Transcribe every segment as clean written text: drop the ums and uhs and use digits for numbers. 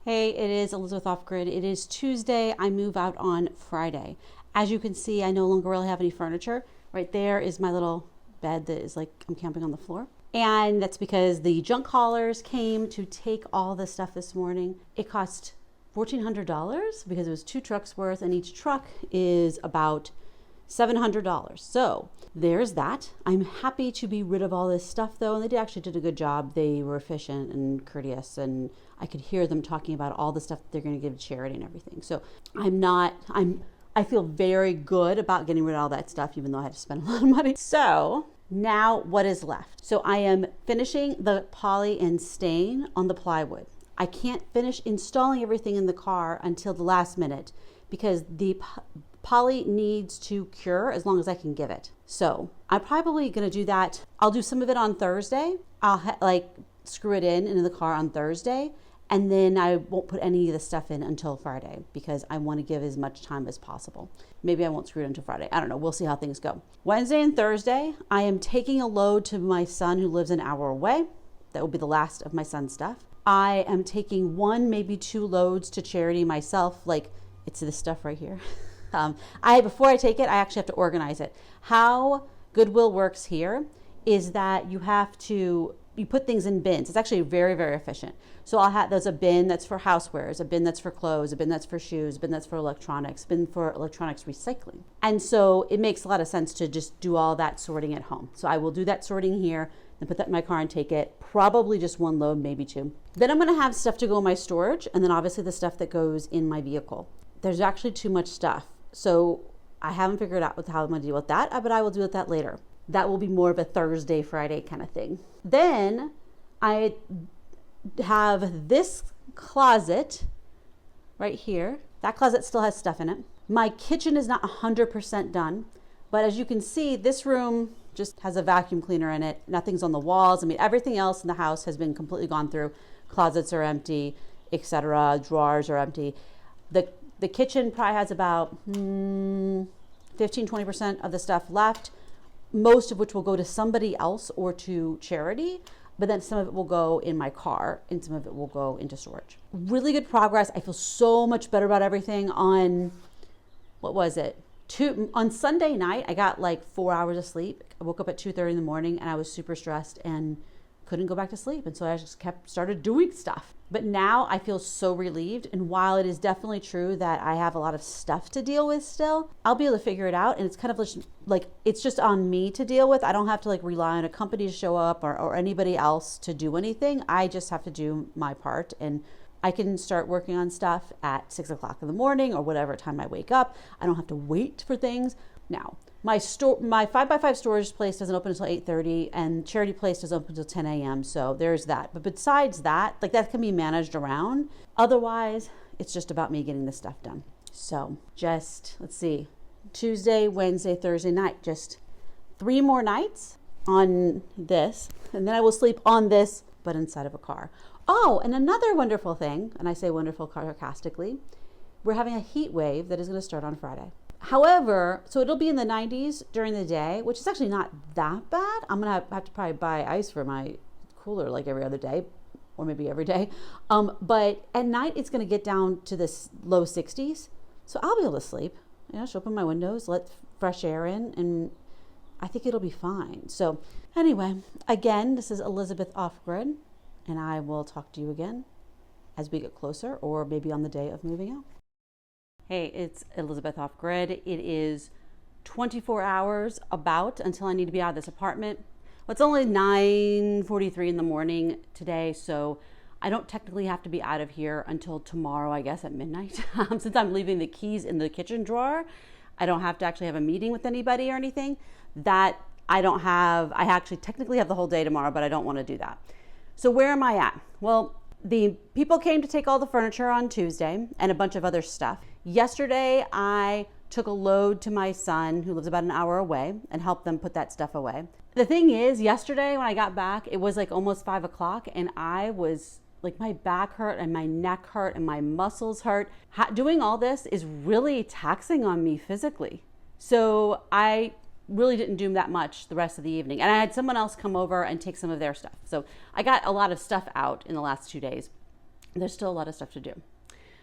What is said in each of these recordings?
Hey, it is Elizabeth Off Grid. It is Tuesday. I move out on Friday. As you can see, I no longer really have any furniture. Right there is my little bed that is like I'm camping on the floor. And that's because the junk haulers came to take all the stuff this morning. It cost $1,400 because it was 2 trucks worth, and each truck is about $700. So there's that. I'm happy to be rid of all this stuff though, and they actually did a good job. They were efficient and courteous, and I could hear them talking about all the stuff that they're going to give to charity and everything. So I feel very good about getting rid of all that stuff, even though I had to spend a lot of money. So now what is left? So I am finishing the poly and stain on the plywood. I can't finish installing everything in the car until the last minute because the poly needs to cure as long as I can give it. So I'm probably going to do that. I'll do some of it on Thursday. I'll screw it in the car on Thursday, and then I won't put any of the stuff in until Friday because I want to give as much time as possible. Maybe I won't screw it until Friday. I don't know. We'll see how things go. Wednesday and Thursday, I am taking a load to my son who lives an hour away. That will be the last of my son's stuff. I am taking 1, maybe 2 loads to charity myself. Like, it's this stuff right here. Before I take it, I actually have to organize it. How Goodwill works here is that you put things in bins. It's actually very, very efficient. So there's a bin that's for housewares, a bin that's for clothes, a bin that's for shoes, a bin that's for electronics, a bin for electronics recycling. And so it makes a lot of sense to just do all that sorting at home. So I will do that sorting here and put that in my car and take it. Probably just 1 load, maybe 2. Then I'm gonna have stuff to go in my storage, and then obviously the stuff that goes in my vehicle. There's actually too much stuff. So I haven't figured out how I'm gonna deal with that, but I will deal with that later. That will be more of a Thursday, Friday kind of thing. Then I have this closet right here. That closet still has stuff in it. My kitchen is not 100% done, but as you can see, this room just has a vacuum cleaner in it. Nothing's on the walls. I mean, everything else in the house has been completely gone through. Closets are empty, etc. Drawers are empty. The kitchen probably has about 15-20% of the stuff left, most of which will go to somebody else or to charity, but then some of it will go in my car and some of it will go into storage. Really good progress. I feel so much better about everything. On, what was it? On Sunday night, I got like 4 hours of sleep. I woke up at 2:30 in the morning and I was super stressed and couldn't go back to sleep. And so I just started doing stuff. But now I feel so relieved. And while it is definitely true that I have a lot of stuff to deal with still, I'll be able to figure it out. And it's kind of like, it's just on me to deal with. I don't have to like rely on a company to show up or anybody else to do anything. I just have to do my part, and I can start working on stuff at 6 o'clock in the morning or whatever time I wake up. I don't have to wait for things. Now, my 5x5 storage place doesn't open until 8:30, and charity place doesn't open until 10 a.m. So there's that. But besides that, like, that can be managed around. Otherwise, it's just about me getting this stuff done. So just, let's see, Tuesday, Wednesday, Thursday night, just 3 more nights on this. And then I will sleep on this, but inside of a car. Oh, and another wonderful thing, and I say wonderful sarcastically, we're having a heat wave that is going to start on Friday. However, so it'll be in the 90s during the day, which is actually not that bad. I'm going to have to probably buy ice for my cooler like every other day, or maybe every day. But at night, it's going to get down to this low 60s. So I'll be able to sleep. Just open my windows, let fresh air in, and I think it'll be fine. So anyway, again, this is Elizabeth Off Grid, and I will talk to you again as we get closer, or maybe on the day of moving out. Hey, it's Elizabeth Off Grid. It is 24 hours about until I need to be out of this apartment. Well, it's only 9:43 in the morning today, so I don't technically have to be out of here until tomorrow, I guess, at midnight. Since I'm leaving the keys in the kitchen drawer, I don't have to actually have a meeting with anybody or anything. That I actually technically have the whole day tomorrow, but I don't want to do that. So where am I at? Well, the people came to take all the furniture on Tuesday and a bunch of other stuff. Yesterday, I took a load to my son who lives about an hour away and helped them put that stuff away. The thing is, yesterday when I got back, it was like almost 5 o'clock, and I was like, my back hurt and my neck hurt and my muscles hurt. Doing all this is really taxing on me physically. So I really didn't do that much the rest of the evening. And I had someone else come over and take some of their stuff. So I got a lot of stuff out in the last 2 days. There's still a lot of stuff to do.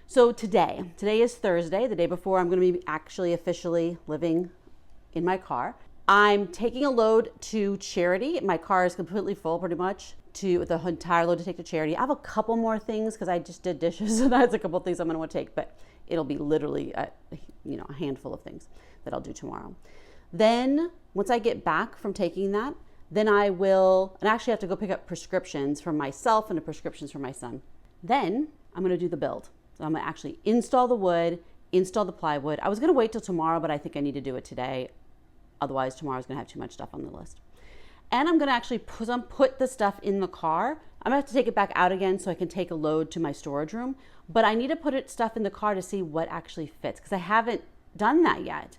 So today is Thursday, the day before I'm going to be actually officially living in my car. I'm taking a load to charity. My car is completely full pretty much to the entire load to take to charity. I have a couple more things because I just did dishes. So that's a couple of things I'm going to want to take, but it'll be literally a handful of things that I'll do tomorrow. Then once I get back from taking that, then I will, and actually have to go pick up prescriptions for myself and the prescriptions for my son. Then I'm going to do the build. So I'm going to actually install the wood, install the plywood. I was going to wait till tomorrow, but I think I need to do it today. Otherwise, tomorrow's going to have too much stuff on the list. And I'm going to actually put the stuff in the car. I'm going to have to take it back out again so I can take a load to my storage room. But I need to put stuff in the car to see what actually fits because I haven't done that yet.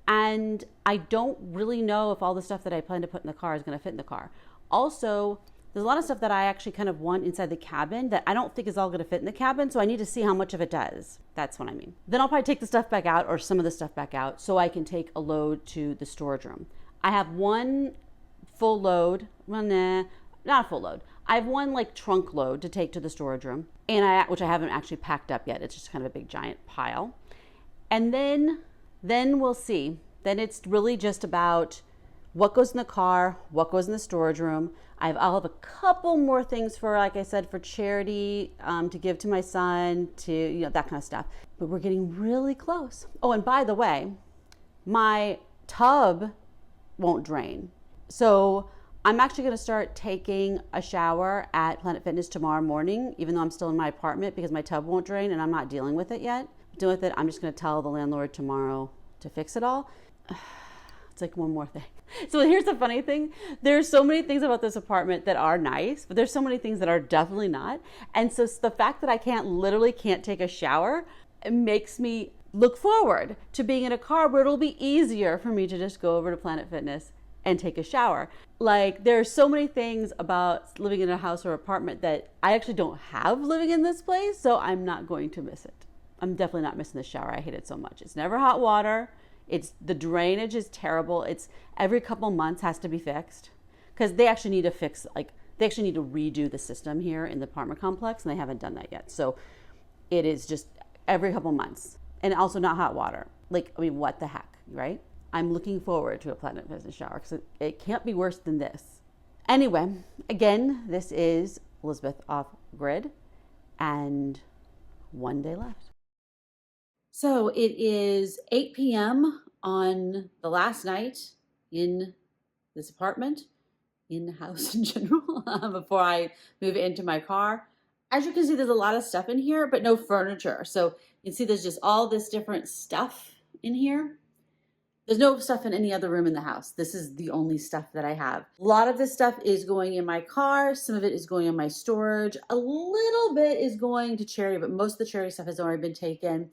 And I don't really know if all the stuff that I plan to put in the car is going to fit in the car. Also, there's a lot of stuff that I actually kind of want inside the cabin that I don't think is all going to fit in the cabin. So I need to see how much of it does. That's what I mean. Then I'll probably take the stuff back out or some of the stuff back out so I can take a load to the storage room. I have one full load. Well, not a full load. I have one like trunk load to take to the storage room which I haven't actually packed up yet. It's just kind of a big giant pile. And then we'll see. Then it's really just about what goes in the car, what goes in the storage room. I'll have a couple more things for, like I said, for charity, to give to my son, to, that kind of stuff. But we're getting really close. Oh, and by the way, my tub won't drain. So I'm actually going to start taking a shower at Planet Fitness tomorrow morning, even though I'm still in my apartment because my tub won't drain and I'm not dealing with it yet. Dealing with it, I'm just going to tell the landlord tomorrow to fix it all. It's like one more thing. So here's the funny thing. There's so many things about this apartment that are nice, but there's so many things that are definitely not. And so the fact that I literally can't take a shower, it makes me look forward to being in a car where it'll be easier for me to just go over to Planet Fitness and take a shower. Like there's so many things about living in a house or apartment that I actually don't have living in this place. So I'm not going to miss it. I'm definitely not missing the shower. I hate it so much. It's never hot water. The drainage is terrible. It's every couple months has to be fixed because they actually need to redo the system here in the apartment complex and they haven't done that yet. So it is just every couple months and also not hot water. What the heck, right? I'm looking forward to a Planet Fitness shower because it can't be worse than this. Anyway, again, this is Elizabeth Off Grid and one day left. So it is 8 p.m. on the last night in this apartment, in the house in general, before I move into my car. As you can see, there's a lot of stuff in here, but no furniture. So you can see there's just all this different stuff in here. There's no stuff in any other room in the house. This is the only stuff that I have. A lot of this stuff is going in my car. Some of it is going in my storage. A little bit is going to charity, but most of the charity stuff has already been taken.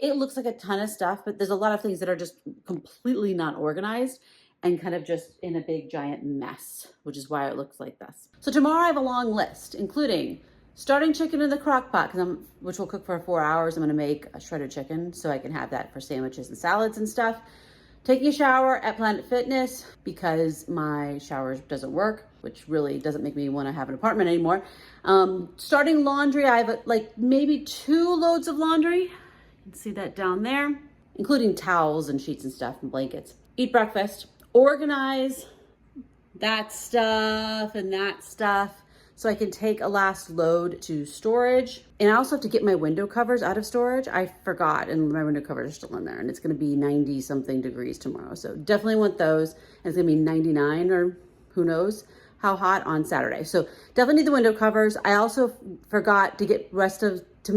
It looks like a ton of stuff, but there's a lot of things that are just completely not organized and kind of just in a big giant mess, which is why it looks like this. So tomorrow I have a long list, including starting chicken in the crock pot, which will cook for 4 hours. I'm gonna make a shredded chicken so I can have that for sandwiches and salads and stuff. Taking a shower at Planet Fitness because my shower doesn't work, which really doesn't make me want to have an apartment anymore. Starting laundry, I have maybe 2 loads of laundry. You can see that down there, including towels and sheets and stuff and blankets. Eat breakfast, organize that stuff and that stuff so I can take a last load to storage. And I also have to get my window covers out of storage. I forgot, and my window covers are still in there, and it's gonna be 90 something degrees tomorrow. So definitely want those. And it's gonna be 99 or who knows how hot on Saturday. So definitely need the window covers. I also forgot to get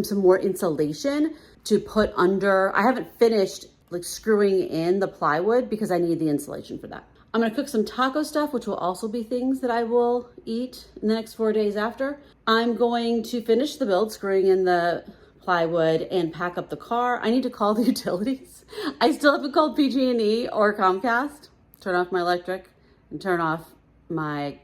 some more insulation to put under. I haven't finished screwing in the plywood because I need the insulation for that. I'm gonna cook some taco stuff, which will also be things that I will eat in the next 4 days after. I'm going to finish the build, screwing in the plywood and pack up the car. I need to call the utilities. I still haven't called PG&E or Comcast. Turn off my electric and turn off my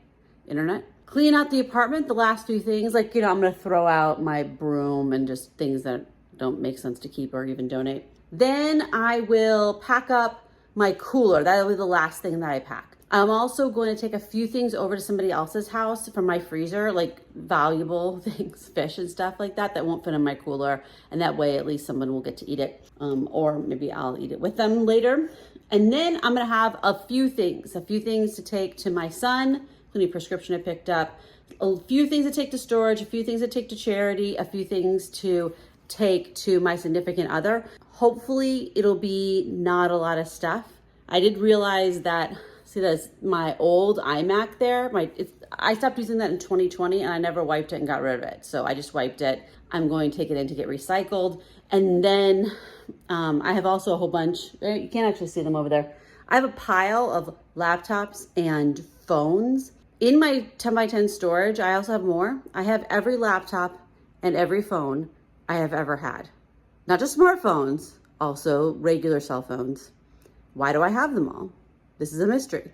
internet. Clean out the apartment, the last few things. I'm gonna throw out my broom and just things that don't make sense to keep or even donate. Then I will pack up my cooler. That'll be the last thing that I pack. I'm also going to take a few things over to somebody else's house from my freezer, like valuable things, fish and stuff like that, that won't fit in my cooler. And that way, at least someone will get to eat it. Or maybe I'll eat it with them later. And then I'm gonna have a few things to take to my son, including a prescription I picked up, a few things to take to storage, a few things to take to charity, a few things to take to my significant other. Hopefully it'll be not a lot of stuff. I did realize that, see, that's my old iMac there. I stopped using that in 2020 and I never wiped it and got rid of it. So I just wiped it. I'm going to take it in to get recycled. And then I have also a whole bunch, you can't actually see them over there. I have a pile of laptops and phones. In my 10x10 storage, I also have more. I have every laptop and every phone I have ever had. Not just smartphones, also regular cell phones. Why do I have them all? This is a mystery,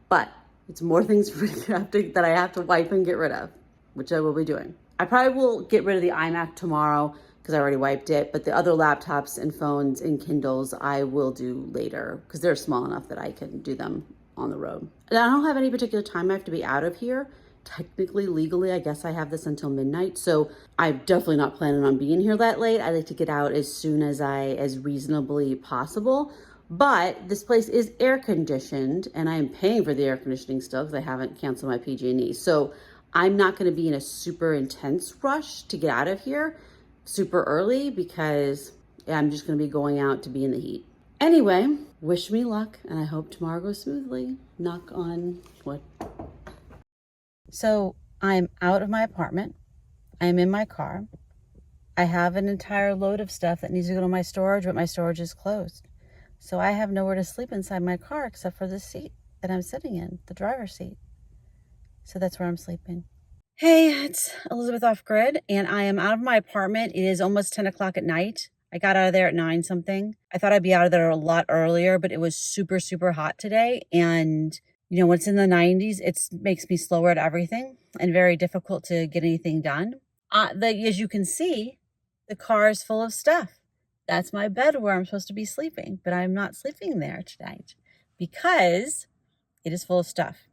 but it's more things that I have to wipe and get rid of, which I will be doing. I probably will get rid of the iMac tomorrow because I already wiped it, but the other laptops and phones and Kindles I will do later because they're small enough that I can do them on the road. And I don't have any particular time I have to be out of here. Technically, legally, I guess I have this until midnight. So I'm definitely not planning on being here that late. I like to get out as soon as reasonably possible. But this place is air conditioned and I am paying for the air conditioning still because I haven't canceled my PG&E. So I'm not going to be in a super intense rush to get out of here super early because I'm just going to be going out to be in the heat. Anyway, wish me luck and I hope tomorrow goes smoothly. Knock on wood. So I'm out of my apartment. I'm in my car. I have an entire load of stuff that needs to go to my storage, but my storage is closed. So I have nowhere to sleep inside my car except for this seat that I'm sitting in, the driver's seat. So that's where I'm sleeping. Hey, it's Elizabeth Off Grid, and I am out of my apartment. It is almost 10 o'clock at night. I got out of there at 9 something. I thought I'd be out of there a lot earlier, but it was super, super hot today. And you know, when it's in the 90s, it makes me slower at everything and very difficult to get anything done. As you can see, the car is full of stuff. That's my bed where I'm supposed to be sleeping, but I'm not sleeping there tonight because it is full of stuff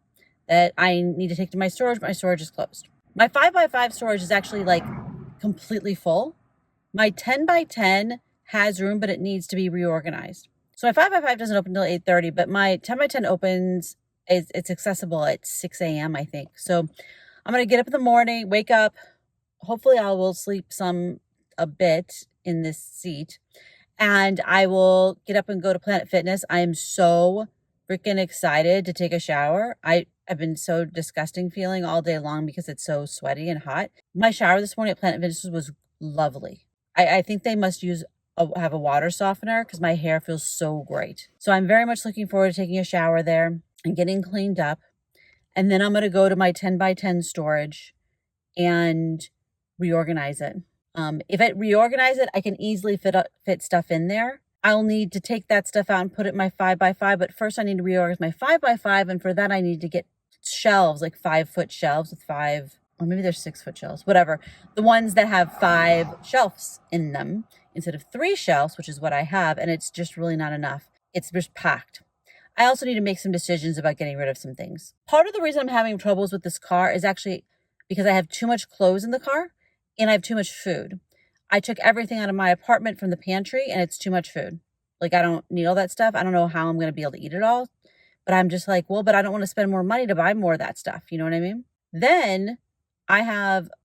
that I need to take to my storage, but my storage is closed. My 5x5 storage is actually like completely full. My 10x10 has room, but it needs to be reorganized. So my 5x5 doesn't open until 8:30, but my 10x10 opens, it's accessible at 6 a.m. I think. So I'm going to get up in the morning, wake up. Hopefully I will sleep a bit in this seat, and I will get up and go to Planet Fitness. I am so freaking excited to take a shower. I've been so disgusting feeling all day long because it's so sweaty and hot. My shower this morning at Planet Fitness was lovely. I think they must have a water softener because my hair feels so great. So I'm very much looking forward to taking a shower there and getting cleaned up. And then I'm going to go to my 10x10 storage and reorganize it. If I reorganize it, I can easily fit stuff in there. I'll need to take that stuff out and put it in my 5x5, but first I need to reorganize my 5x5, and for that I need to get shelves, like 5-foot shelves with 5, or maybe they're 6-foot shelves, whatever. The ones that have 5 shelves in them instead of 3 shelves, which is what I have, and it's just really not enough. It's just packed. I also need to make some decisions about getting rid of some things. Part of the reason I'm having troubles with this car is actually because I have too much clothes in the car and I have too much food. I took everything out of my apartment from the pantry and it's too much food. Like, I don't need all that stuff. I don't know how I'm going to be able to eat it all, but I'm just like, well, but I don't want to spend more money to buy more of that stuff. You know what I mean? Then I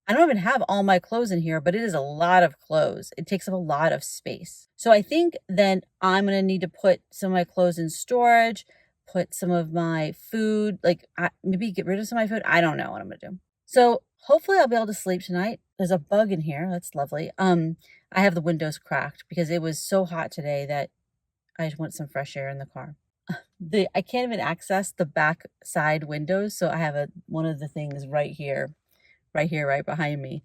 don't even have all my clothes in here, but it is a lot of clothes. It takes up a lot of space. So I think then I'm going to need to put some of my clothes in storage, put some of my food, like maybe get rid of some of my food. I don't know what I'm going to do. So hopefully I'll be able to sleep tonight. There's a bug in here. That's lovely. I have the windows cracked because it was so hot today that I just want some fresh air in the car. I can't even access the back side windows. So I have one of the things right behind me.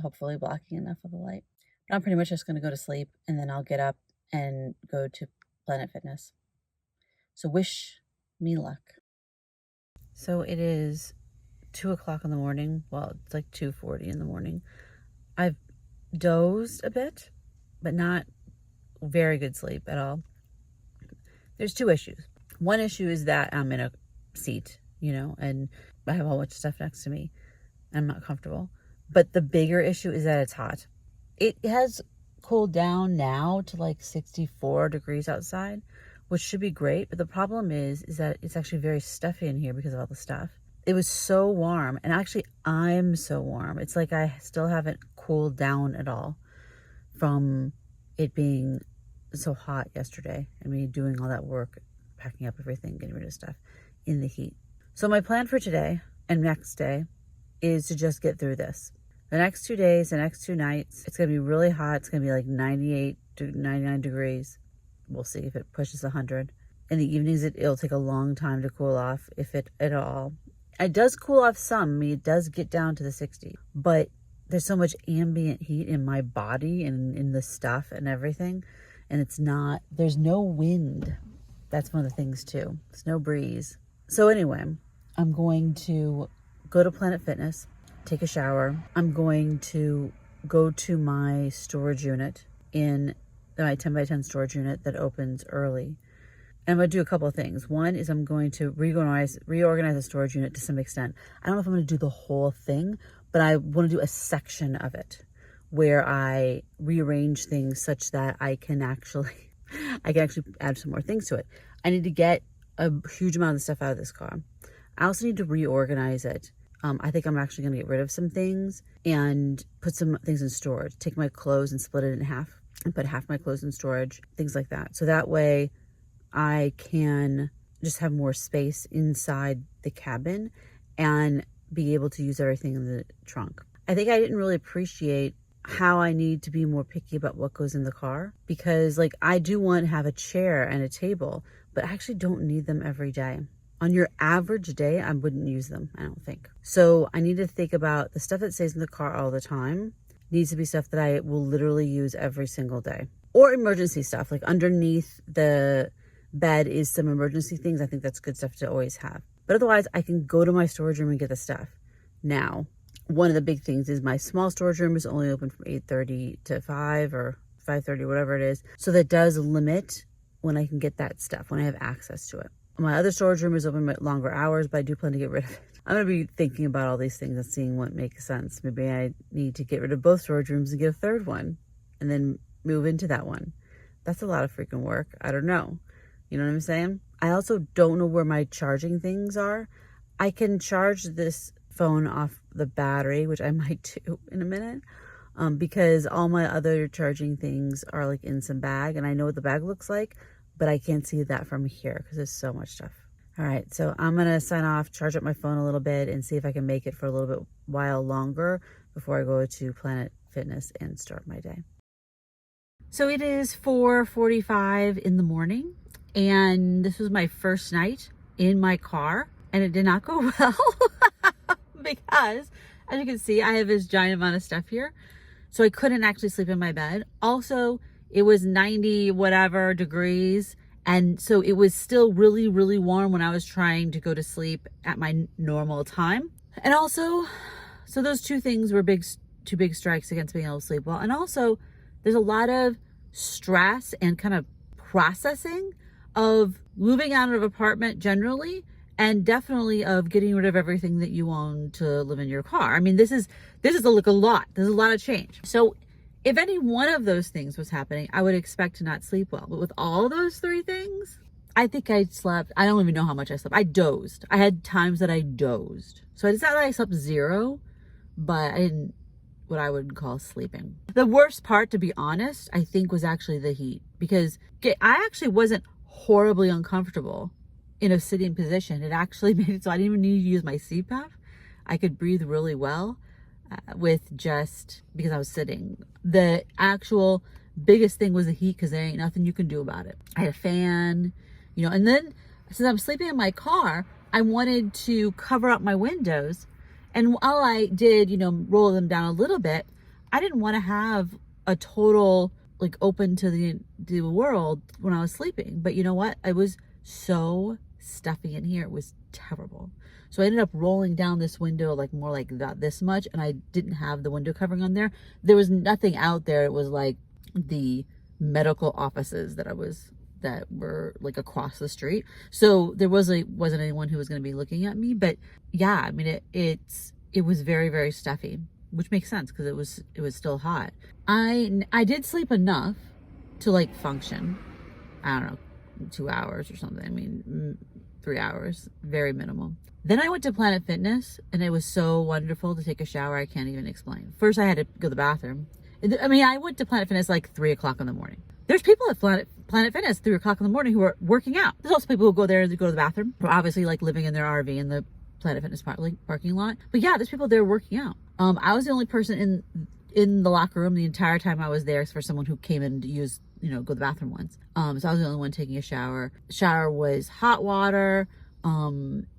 Hopefully blocking enough of the light. But I'm pretty much just going to go to sleep and then I'll get up and go to Planet Fitness. So wish me luck. So it is 2 o'clock in the morning. Well, it's like 2:40 in the morning. I've dozed a bit, but not very good sleep at all. There's 2 issues. One issue is that I'm in a seat, you know, and I have a whole bunch of stuff next to me. I'm not comfortable. But the bigger issue is that it's hot. It has cooled down now to like 64 degrees outside, which should be great. But the problem is that it's actually very stuffy in here because of all the stuff. It was so warm, and actually I'm so warm. It's like I still haven't cooled down at all from it being so hot yesterday. I mean, doing all that work, packing up everything, getting rid of stuff in the heat. So my plan for today and next day is to just get through this. The next 2 days, the next 2 nights, it's going to be really hot. It's going to be like 98 to 99 degrees. We'll see if it pushes 100. In the evenings, it'll take a long time to cool off, if it at all. It does cool off some. I mean, it does get down to the 60s. But there's so much ambient heat in my body and in the stuff and everything. And it's not, there's no wind. That's one of the things too. There's no breeze. So anyway, I'm going to go to Planet Fitness, take a shower. I'm going to go to my storage unit in my 10 by 10 storage unit that opens early. And I'm going to do a couple of things. One is I'm going to reorganize the storage unit to some extent. I don't know if I'm going to do the whole thing, but I want to do a section of it where I rearrange things such that I can actually add some more things to it. I need to get a huge amount of stuff out of this car. I also need to reorganize it. I think I'm actually going to get rid of some things and put some things in storage. Take my clothes and split it in half and put half my clothes in storage, things like that. So that way I can just have more space inside the cabin and be able to use everything in the trunk. I think I didn't really appreciate how I need to be more picky about what goes in the car, because like I do want to have a chair and a table, but I actually don't need them every day. On your average day, I wouldn't use them, I don't think. So I need to think about the stuff that stays in the car all the time needs to be stuff that I will literally use every single day. Or emergency stuff, like underneath the bed is some emergency things. I think that's good stuff to always have. But otherwise, I can go to my storage room and get the stuff. Now, one of the big things is my small storage room is only open from 8:30 to 5 or 5:30, whatever it is. So that does limit when I can get that stuff, when I have access to it. My other storage room is open at longer hours, but I do plan to get rid of it. I'm going to be thinking about all these things and seeing what makes sense. Maybe I need to get rid of both storage rooms and get a third one and then move into that one. That's a lot of freaking work. I don't know. You know what I'm saying? I also don't know where my charging things are. I can charge this phone off the battery, which I might do in a minute, because all my other charging things are like in some bag, and I know what the bag looks like, but I can't see that from here because there's so much stuff. All right, so I'm going to sign off, charge up my phone a little bit, and see if I can make it for a little bit while longer before I go to Planet Fitness and start my day. So it is 4:45 in the morning, and this was my first night in my car, and it did not go well because, as you can see, I have this giant amount of stuff here, so I couldn't actually sleep in my bed. Also, it was 90 whatever degrees, and so it was still really, really warm when I was trying to go to sleep at my normal time. And also, so those two things were two big strikes against being able to sleep well. And also, there's a lot of stress and kind of processing of moving out of an apartment generally, and definitely of getting rid of everything that you own to live in your car. I mean, this is like a lot. There's a lot of change. So if any one of those things was happening, I would expect to not sleep well. But with all those three things, I think I slept. I don't even know how much I slept. I dozed. I had times that I dozed. So it's not that I slept zero, but I didn't what I would call sleeping. The worst part, to be honest, I think was actually the heat, because I actually wasn't horribly uncomfortable in a sitting position. It actually made it so I didn't even need to use my CPAP. I could breathe really well with just because I was sitting. The actual biggest thing was the heat, because there ain't nothing you can do about it. I had a fan, and then since I'm sleeping in my car, I wanted to cover up my windows. And while I did, roll them down a little bit, I didn't want to have a total open to the world when I was sleeping. But you know what? It was so stuffy in here. It was terrible. So I ended up rolling down this window more like that, this much, and I didn't have the window covering on there. There was nothing out there. It was like the medical offices that I was that were like across the street. So there wasn't anyone who was going to be looking at me. But yeah, I mean, it was very, very stuffy, which makes sense because it was still hot. I did sleep enough to like function. I don't know, 2 hours or something. I mean, 3 hours, very minimal. Then I went to Planet Fitness, and it was so wonderful to take a shower. I can't even explain. First, I had to go to the bathroom. I mean, I went to Planet Fitness like 3 o'clock in the morning. There's people at Planet Fitness 3 o'clock in the morning who are working out. There's also people who go there to go to the bathroom, who are obviously like living in their RV in the Planet Fitness parking lot. But yeah, there's people there working out. I was the only person in the locker room the entire time I was there, except for someone who came in to use, go to the bathroom once. So I was the only one taking a shower. Shower was hot water.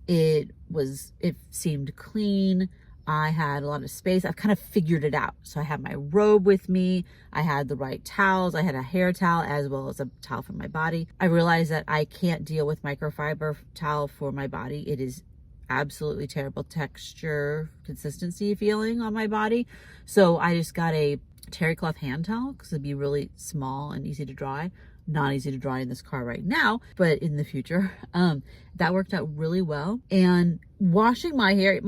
It seemed clean. I had a lot of space. I've kind of figured it out. So I had my robe with me. I had the right towels. I had a hair towel as well as a towel for my body. I realized that I can't deal with microfiber towel for my body. It is absolutely terrible texture, consistency feeling on my body. So I just got a terry cloth hand towel because it'd be really small and easy to dry. Not easy to dry in this car right now, but in the future. That worked out really well. And washing my hair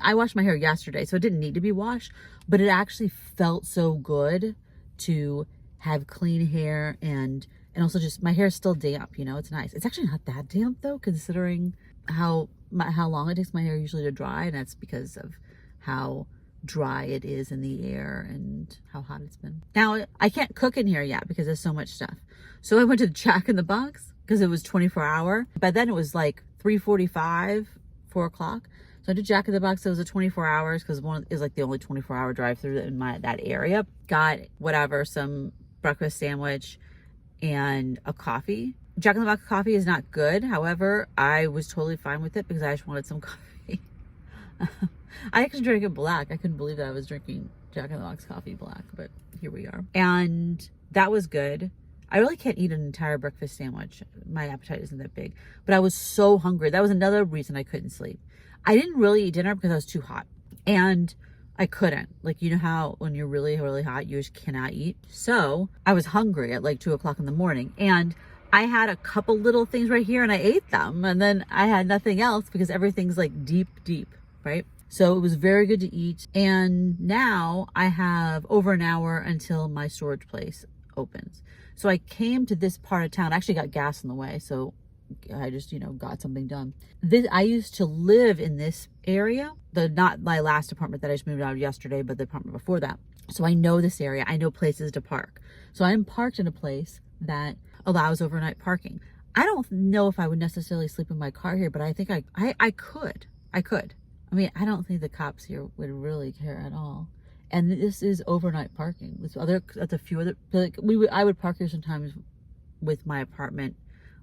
I washed my hair yesterday, so it didn't need to be washed, but it actually felt so good to have clean hair and also just my hair is still damp, it's nice. It's actually not that damp though, considering how long it takes my hair usually to dry, and that's because of how dry it is in the air and how hot it's been. Now, I can't cook in here yet because there's so much stuff. So I went to Jack in the Box because it was 24-hour. By then it was like 3:45, 4 o'clock. So I did Jack in the Box. It was a 24 hours because one is like the only 24-hour drive-through in that area. Got some breakfast sandwich and a coffee. Jack in the Box coffee is not good. However, I was totally fine with it because I just wanted some coffee. I actually drank it black. I couldn't believe that I was drinking Jack in the Box coffee black, but here we are. And that was good. I really can't eat an entire breakfast sandwich. My appetite isn't that big, but I was so hungry. That was another reason I couldn't sleep. I didn't really eat dinner because I was too hot, and I couldn't. Like, you know how when you're really, really hot, you just cannot eat. So I was hungry at like 2 o'clock in the morning, and I had a couple little things right here and I ate them, and then I had nothing else because everything's like deep, right? So it was very good to eat. And now I have over an hour until my storage place opens. So I came to this part of town. I actually got gas on the way, so I just, got something done. I used to live in this area, not my last apartment that I just moved out of yesterday, but the apartment before that. So I know this area. I know places to park. So I'm parked in a place that allows overnight parking. I don't know if I would necessarily sleep in my car here, but I think I could. I mean, I don't think the cops here would really care at all. And this is overnight parking. That's a few other, I would park here sometimes with my apartment.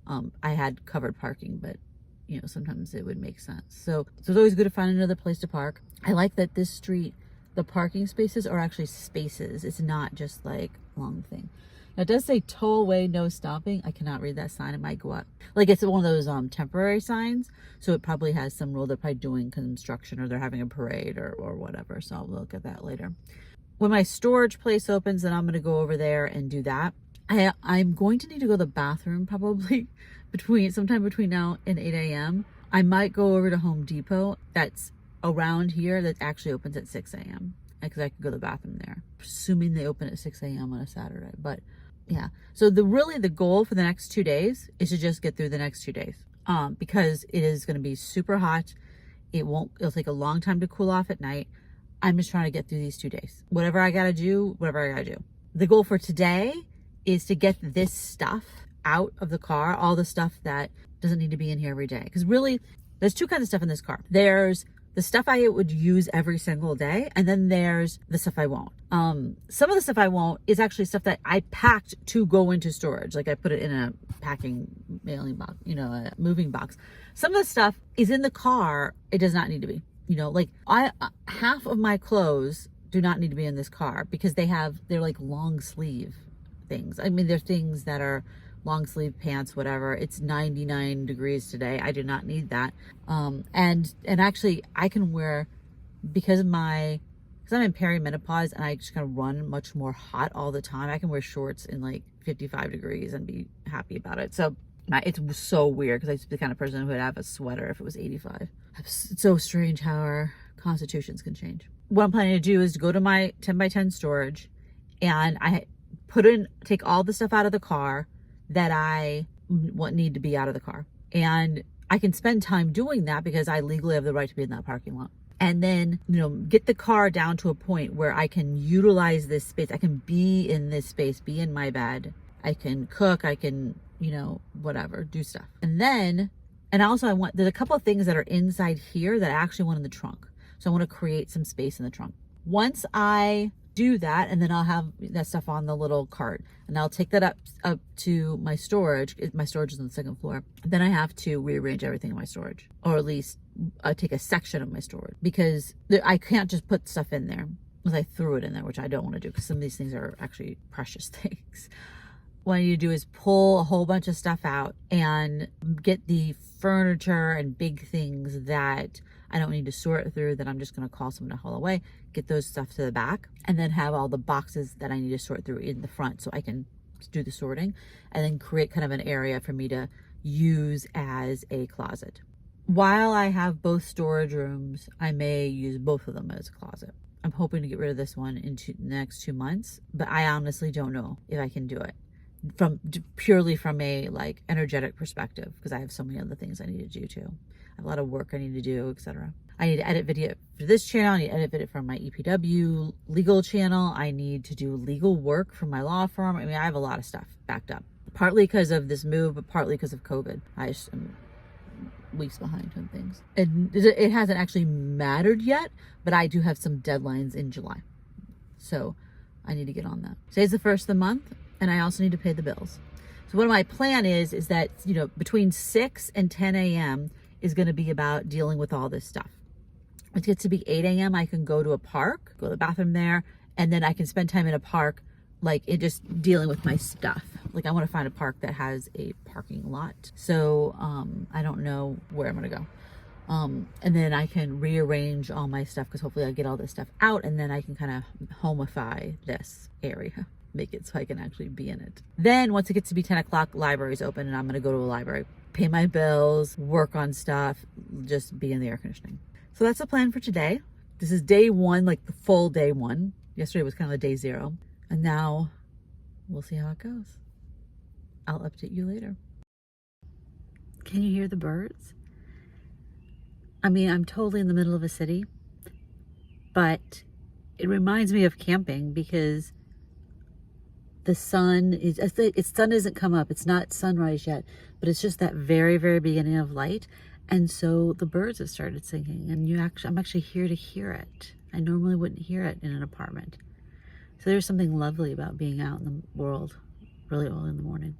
I had covered parking, but sometimes it would make sense. So it's always good to find another place to park. I like that this street, the parking spaces are actually spaces. It's not just like a long thing. Now, it does say tow away, no stopping. I cannot read that sign. It might go up. Like, it's one of those temporary signs. So it probably has some rule. They're probably doing construction or they're having a parade or whatever. So I'll look at that later. When my storage place opens, then I'm going to go over there and do that. I'm going to need to go to the bathroom probably sometime between now and 8 a.m. I might go over to Home Depot. That's around here. That actually opens at 6 a.m. because I could go to the bathroom there, assuming they open at 6 a.m. on a Saturday. But yeah, so the goal for the next 2 days is to just get through the next 2 days, because it is going to be super hot. It'll take a long time to cool off at night. I'm just trying to get through these 2 days. Whatever I gotta do. The goal for today is to get this stuff out of the car, all the stuff that doesn't need to be in here every day. Because really, there's two kinds of stuff in this car. There's the stuff I would use every single day, and then there's the stuff I won't. Some of the stuff I won't is actually stuff that I packed to go into storage. Like, I put it in a packing mailing box, a moving box. Some of the stuff is in the car. It does not need to be, like half of my clothes do not need to be in this car because they're like long sleeve things. I mean, they're things that are long sleeve pants, whatever. It's 99 degrees today. I do not need that. And actually I can wear, because my because I'm in perimenopause and I just kind of run much more hot all the time. I can wear shorts in like 55 degrees and be happy about it. So it's so weird because I used to be the kind of person who would have a sweater if it was 85. It's so strange how our constitutions can change. What I'm planning to do is to go to my 10 by 10 storage, and I take all the stuff out of the car that I need to be out of the car. And I can spend time doing that because I legally have the right to be in that parking lot. And then, get the car down to a point where I can utilize this space. I can be in this space, be in my bed. I can cook, I can, whatever, do stuff. And also there's a couple of things that are inside here that I actually want in the trunk. So I want to create some space in the trunk. Once I do that, and then I'll have that stuff on the little cart, and I'll take that up to my storage. My storage is on the second floor. Then I have to rearrange everything in my storage, or at least take a section of my storage, because I can't just put stuff in there unless I threw it in there, which I don't want to do because some of these things are actually precious things. What I need to do is pull a whole bunch of stuff out and get the furniture and big things that I don't need to sort through, that I'm just going to call someone to haul away, get those stuff to the back, and then have all the boxes that I need to sort through in the front so I can do the sorting, and then create kind of an area for me to use as a closet. While I have both storage rooms, I may use both of them as a closet. I'm hoping to get rid of this one in the next 2 months, but I honestly don't know if I can do it purely from a energetic perspective, because I have so many other things I need to do too. I have a lot of work I need to do, etc. I need to edit video for this channel. I need to edit video for my EPW legal channel. I need to do legal work for my law firm. I mean, I have a lot of stuff backed up, partly because of this move, but partly because of COVID. I just am weeks behind on things. And it hasn't actually mattered yet, but I do have some deadlines in July. So I need to get on that. Today's the first of the month, and I also need to pay the bills. So what my plan is that, between 6 and 10 a.m. is going to be about dealing with all this stuff. When it gets to be 8 a.m., I can go to a park, go to the bathroom there, and then I can spend time in a park, just dealing with my stuff. I want to find a park that has a parking lot. So I don't know where I'm going to go. And then I can rearrange all my stuff, because hopefully I'll get all this stuff out, and then I can kind of homify this area, make it so I can actually be in it. Then once it gets to be 10 o'clock, library's open, and I'm going to go to a library, pay my bills, work on stuff, just be in the air conditioning. So that's the plan for today. This is day one, the full day one. Yesterday was kind of day 0. And now we'll see how it goes. I'll update you later. Can you hear the birds? I mean, I'm totally in the middle of a city, but it reminds me of camping, because the sun isn't come up. It's not sunrise yet, but it's just that very, very beginning of light. And so the birds have started singing, and I'm actually here to hear it. I normally wouldn't hear it in an apartment. So there's something lovely about being out in the world really early in the morning.